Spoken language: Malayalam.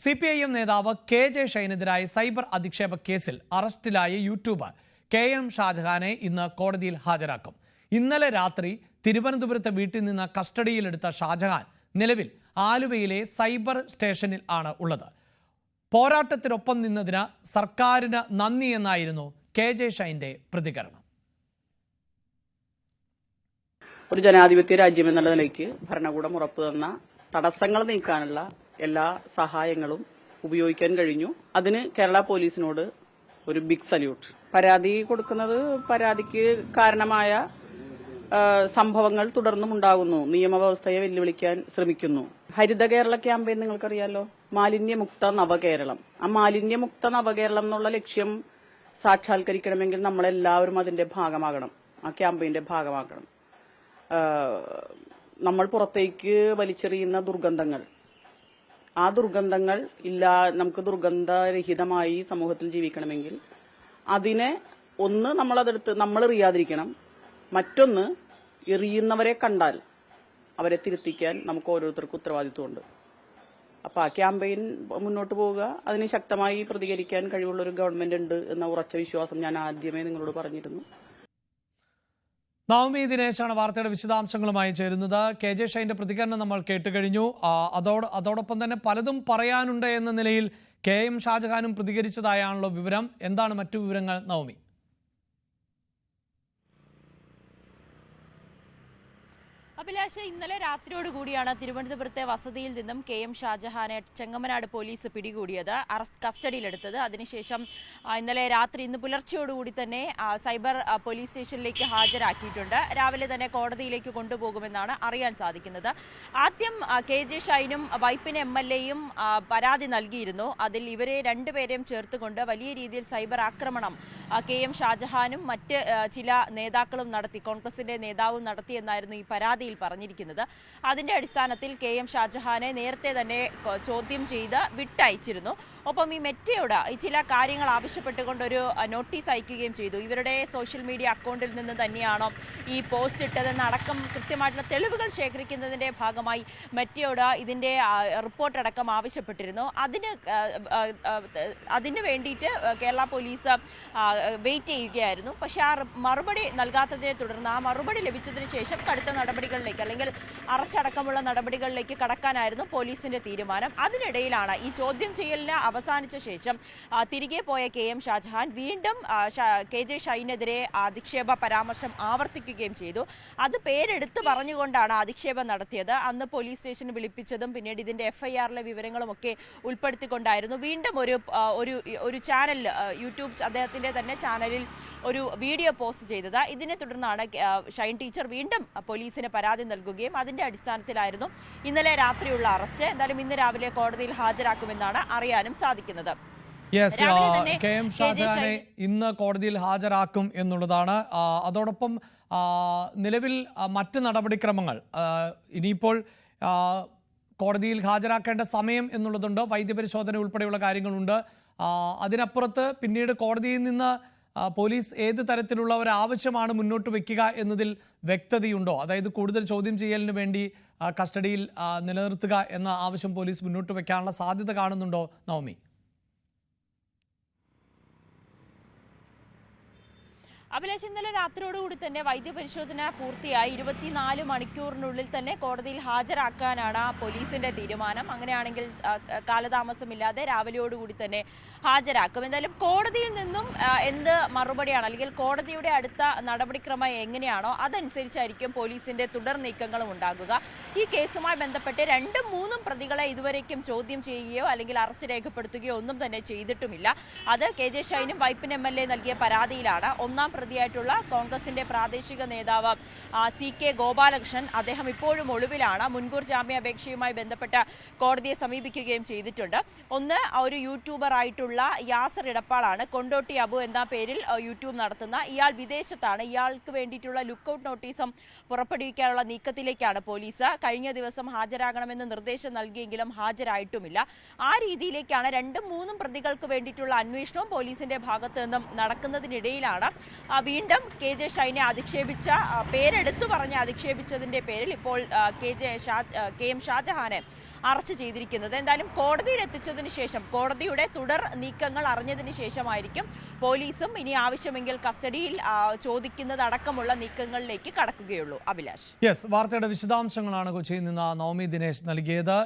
CPIM നേതാവ് KJ ഷൈനെതിരായ സൈബർ അധിക്ഷേപ കേസിൽ അറസ്റ്റിലായ യൂട്യൂബർ KM ഷാജഹാനെ ഇന്ന് കോടതിയിൽ ഹാജരാക്കും. ഇന്നലെ രാത്രി തിരുവനന്തപുരത്തെ വീട്ടിൽ നിന്ന് കസ്റ്റഡിയിലെടുത്ത ഷാജഹാൻ നിലവിൽ ആലുവയിലെ സൈബർ സ്റ്റേഷനിൽ ആണ് ഉള്ളത്. പോരാട്ടത്തിനൊപ്പം നിന്നതിന് സർക്കാരിന് നന്ദി എന്നായിരുന്നു KJ ഷൈന്റെ പ്രതികരണം. ഒരു ജനാധിപത്യ രാജ്യം എന്നുള്ള നിലയ്ക്ക് ഭരണകൂടം ഉറപ്പു തന്ന തടസ്സങ്ങൾ നീക്കാനുള്ള എല്ലാ സഹായങ്ങളും ഉപയോഗിക്കാൻ കഴിഞ്ഞു. അതിന് കേരള പോലീസിനോട് ഒരു ബിഗ് സല്യൂട്ട്. പരാതി കൊടുക്കുന്നത് പരാതിക്ക് കാരണമായ സംഭവങ്ങൾ തുടർന്നും ഉണ്ടാകുന്നു. നിയമവ്യവസ്ഥയെ വെല്ലുവിളിക്കാൻ ശ്രമിക്കുന്നു. ഹരിത കേരള ക്യാമ്പയിൻ നിങ്ങൾക്കറിയാലോ, മാലിന്യമുക്ത നവകേരളം. ആ മാലിന്യമുക്ത നവകേരളം എന്നുള്ള ലക്ഷ്യം സാക്ഷാത്കരിക്കണമെങ്കിൽ നമ്മളെല്ലാവരും അതിന്റെ ഭാഗമാകണം, ആ ക്യാമ്പയിന്റെ ഭാഗമാകണം. നമ്മൾ പുറത്തേക്ക് വലിച്ചെറിയുന്ന ദുർഗന്ധങ്ങൾ, ആ ദുർഗന്ധങ്ങൾ നമുക്ക് ദുർഗന്ധരഹിതമായി സമൂഹത്തിൽ ജീവിക്കണമെങ്കിൽ അതിനെ ഒന്ന് നമ്മൾ എറിയാതിരിക്കണം, മറ്റൊന്ന് എറിയുന്നവരെ കണ്ടാൽ അവരെ തിരുത്തിക്കാൻ നമുക്ക് ഓരോരുത്തർക്കും ഉത്തരവാദിത്വമുണ്ട്. അപ്പൊ ആ ക്യാമ്പയിൻ മുന്നോട്ട് പോവുക, അതിന് ശക്തമായി പ്രതികരിക്കാൻ കഴിവുള്ള ഒരു ഗവൺമെന്റ് ഉണ്ട് എന്ന ഉറച്ച വിശ്വാസം ഞാൻ ആദ്യമേ നിങ്ങളോട് പറഞ്ഞിരുന്നു. നവമി ദിനേശാണ് വാർത്തയുടെ വിശദാംശങ്ങളുമായി ചേരുന്നത്. KJ ഷൈന്റെ പ്രതികരണം നമ്മൾ കേട്ടുകഴിഞ്ഞു. അതോടൊപ്പം തന്നെ പലതും പറയാനുണ്ട് എന്ന നിലയിൽ KM ഷാജഹാനും പ്രതികരിച്ചതായാണല്ലോ വിവരം. എന്താണ് മറ്റു വിവരങ്ങൾ നവമി? അഭിലാഷ്, ഇന്നലെ രാത്രിയോടുകൂടിയാണ് തിരുവനന്തപുരത്തെ വസതിയിൽ നിന്നും KM ഷാജഹാനെ ചെങ്ങമനാട് പോലീസ് പിടികൂടിയത്, കസ്റ്റഡിയിലെടുത്തത്. അതിനുശേഷം ഇന്ന് പുലർച്ചയോടുകൂടി തന്നെ സൈബർ പോലീസ് സ്റ്റേഷനിലേക്ക് ഹാജരാക്കിയിട്ടുണ്ട്. രാവിലെ തന്നെ കോടതിയിലേക്ക് കൊണ്ടുപോകുമെന്നാണ് അറിയാൻ സാധിക്കുന്നത്. ആദ്യം KJ ഷൈനും വൈപ്പിൻ MLAയും പരാതി നൽകിയിരുന്നു. അതിൽ ഇവരെ രണ്ടുപേരെയും ചേർത്തുകൊണ്ട് വലിയ രീതിയിൽ സൈബർ ആക്രമണം KM ഷാജഹാനും മറ്റ് ചില നേതാക്കളും നടത്തി, കോൺഗ്രസിന്റെ നേതാവും നടത്തിയെന്നായിരുന്നു ഈ പരാതി പറഞ്ഞിരിക്കുന്നത്. അതിന്റെ അടിസ്ഥാനത്തിൽ KM ഷാജഹാനെ നേരത്തെ തന്നെ ചോദ്യം ചെയ്ത് വിട്ടയച്ചിരുന്നു. ഒപ്പം ഈ മെറ്റയോട് ചില കാര്യങ്ങൾ ആവശ്യപ്പെട്ടുകൊണ്ട് ഒരു നോട്ടീസ് അയക്കുകയും ചെയ്തു. ഇവരുടെ സോഷ്യൽ മീഡിയ അക്കൗണ്ടിൽ നിന്ന് തന്നെയാണോ ഈ പോസ്റ്റ് ഇട്ടതെന്നടക്കം കൃത്യമായിട്ടുള്ള തെളിവുകൾ ശേഖരിക്കുന്നതിന്റെ ഭാഗമായി മെറ്റയോട് ഇതിന്റെ റിപ്പോർട്ടടക്കം ആവശ്യപ്പെട്ടിരുന്നു. അതിന് വേണ്ടിയിട്ട് കേരള പോലീസ് വെയിറ്റ് ചെയ്യുകയായിരുന്നു. പക്ഷെ ആ മറുപടി നൽകാത്തതിനെ തുടർന്ന്, ആ മറുപടി ലഭിച്ചതിന് ശേഷം കടുത്ത നടപടികളിലേക്ക് അല്ലെങ്കിൽ അറസ്റ്റടക്കമുള്ള നടപടികളിലേക്ക് കടക്കാനായിരുന്നു പോലീസിന്റെ തീരുമാനം. അതിനിടയിലാണ് ഈ ചോദ്യം ചെയ്യലിന് അവസാനിച്ച ശേഷം തിരികെ പോയ KM ഷാജഹാൻ വീണ്ടും KJ ഷൈനെതിരെ അധിക്ഷേപ പരാമർശം ആവർത്തിക്കുകയും ചെയ്തു. അത് പേരെടുത്ത് പറഞ്ഞുകൊണ്ടാണ് അധിക്ഷേപം നടത്തിയത്. അന്ന് പോലീസ് സ്റ്റേഷന് വിളിപ്പിച്ചതും പിന്നീട് ഇതിന്റെ FIR-ലെ വിവരങ്ങളുമൊക്കെ ഉൾപ്പെടുത്തിക്കൊണ്ടായിരുന്നു. വീണ്ടും ഒരു ചാനൽ, യൂട്യൂബ് അദ്ദേഹത്തിന്റെ തന്നെ ചാനലിൽ ഒരു വീഡിയോ പോസ്റ്റ് ചെയ്തത്. ഇതിനെ തുടർന്നാണ് ഷൈൻ ടീച്ചർ വീണ്ടും പോലീസിന് പരാതി നൽകുകയും അതിന്റെ അടിസ്ഥാനത്തിലായിരുന്നു ഇന്നലെ രാത്രിയുള്ള അറസ്റ്റ്. എന്തായാലും ഇന്ന് രാവിലെ കോടതിയിൽ ഹാജരാക്കുമെന്നാണ് അറിയാനും സാധിക്കുന്നത്. KM ഷാജഹാനെ ഇന്ന് കോടതിയിൽ ഹാജരാക്കും എന്നുള്ളതാണ്. അതോടൊപ്പം നിലവിൽ മറ്റ് നടപടിക്രമങ്ങൾ ഇനിയിപ്പോൾ കോടതിയിൽ ഹാജരാക്കേണ്ട സമയം എന്നുള്ളതുണ്ട്. വൈദ്യപരിശോധന ഉൾപ്പെടെയുള്ള കാര്യങ്ങളുണ്ട്. അതിനപ്പുറത്ത് പിന്നീട് കോടതിയിൽ നിന്ന് പോലീസ് ഏത് തരത്തിലുള്ള ഒരു ആവശ്യമാണ് മുന്നോട്ട് വയ്ക്കുക എന്നതിൽ വ്യക്തതയുണ്ടോ? അതായത് കൂടുതൽ ചോദ്യം ചെയ്യലിന് വേണ്ടി കസ്റ്റഡിയിൽ നിലനിർത്തുക എന്ന ആവശ്യം പോലീസ് മുന്നോട്ട് വയ്ക്കാനുള്ള സാധ്യത കാണുന്നുണ്ടോ നവമി? അഭിലാഷ്, ഇന്നലെ രാത്രിയോടുകൂടി തന്നെ വൈദ്യപരിശോധന പൂർത്തിയായി 24 മണിക്കൂറിനുള്ളിൽ തന്നെ കോടതിയിൽ ഹാജരാക്കാനാണ് പോലീസിന്റെ തീരുമാനം. അങ്ങനെയാണെങ്കിൽ കാലതാമസമില്ലാതെ രാവിലെയോടുകൂടി തന്നെ ഹാജരാക്കും. എന്തായാലും കോടതിയിൽ നിന്നും എന്ത് മറുപടിയാണ്, അല്ലെങ്കിൽ കോടതിയുടെ അടുത്ത നടപടിക്രമം എങ്ങനെയാണോ അതനുസരിച്ചായിരിക്കും പോലീസിന്റെ തുടർ നീക്കങ്ങളും ഉണ്ടാകുക. ഈ കേസുമായി ബന്ധപ്പെട്ട് 2-3 പ്രതികളെ ഇതുവരേക്കും ചോദ്യം ചെയ്യുകയോ അല്ലെങ്കിൽ അറസ്റ്റ് രേഖപ്പെടുത്തുകയോ ഒന്നും തന്നെ ചെയ്തിട്ടുമില്ല. അത് KJ ഷൈനും വൈപ്പിൻ MLA നൽകിയ പരാതിയിലാണ്. ഒന്നാം പ്രതിയായിട്ടുള്ള കോൺഗ്രസിന്റെ പ്രാദേശിക നേതാവ് CK ഗോപാലകൃഷ്ണൻ, അദ്ദേഹം ഇപ്പോഴും ഒളിവിലാണ്. മുൻകൂർ ജാമ്യാപേക്ഷയുമായി ബന്ധപ്പെട്ട് കോടതിയെ സമീപിക്കുകയും ചെയ്തിട്ടുണ്ട്. ഒന്ന്, ഒരു യൂട്യൂബർ ആയിട്ടുള്ള യാസർ ഇടപ്പാളാണ്. കൊണ്ടോട്ടി അബു എന്ന പേരിൽ യൂട്യൂബ് നടത്തുന്ന ഇയാൾ വിദേശത്താണ്. ഇയാൾക്ക് വേണ്ടിയിട്ടുള്ള ലുക്കൌട്ട് നോട്ടീസും പുറപ്പെടുവിക്കാനുള്ള നീക്കത്തിലേക്കാണ് പോലീസ്. കഴിഞ്ഞ ദിവസം ഹാജരാകണമെന്ന് നിർദ്ദേശം നൽകിയെങ്കിലും ഹാജരായിട്ടുമില്ല. ആ രീതിയിലേക്കാണ് 2-3 പ്രതികൾക്ക് വേണ്ടിയിട്ടുള്ള അന്വേഷണവും പോലീസിന്റെ ഭാഗത്ത് നിന്നും നടക്കുന്നതിനിടയിലാണ് വീണ്ടും KJ ഷൈനെ അധിക്ഷേപിച്ച, പേരെടുത്തു പറഞ്ഞ് അധിക്ഷേപിച്ചതിന്റെ പേരിൽ ഇപ്പോൾ KM ഷാജഹാനെ അറസ്റ്റ് ചെയ്തിരിക്കുന്നത്. എന്തായാലും കോടതിയിൽ എത്തിച്ചതിന് ശേഷം, കോടതിയുടെ തുടർ നീക്കങ്ങൾ അറിഞ്ഞതിന് ശേഷമായിരിക്കും പോലീസും ഇനി ആവശ്യമെങ്കിൽ കസ്റ്റഡിയിൽ ചോദിക്കുന്നതടക്കമുള്ള നീക്കങ്ങളിലേക്ക് കടക്കുകയുള്ളൂ. അഭിലാഷ്, യെസ്, വാർത്തയുടെ വിശദാംശങ്ങളാണ് കൊച്ചിയിൽ നിന്ന് നവമി ദിനേശ് നൽകിയത്.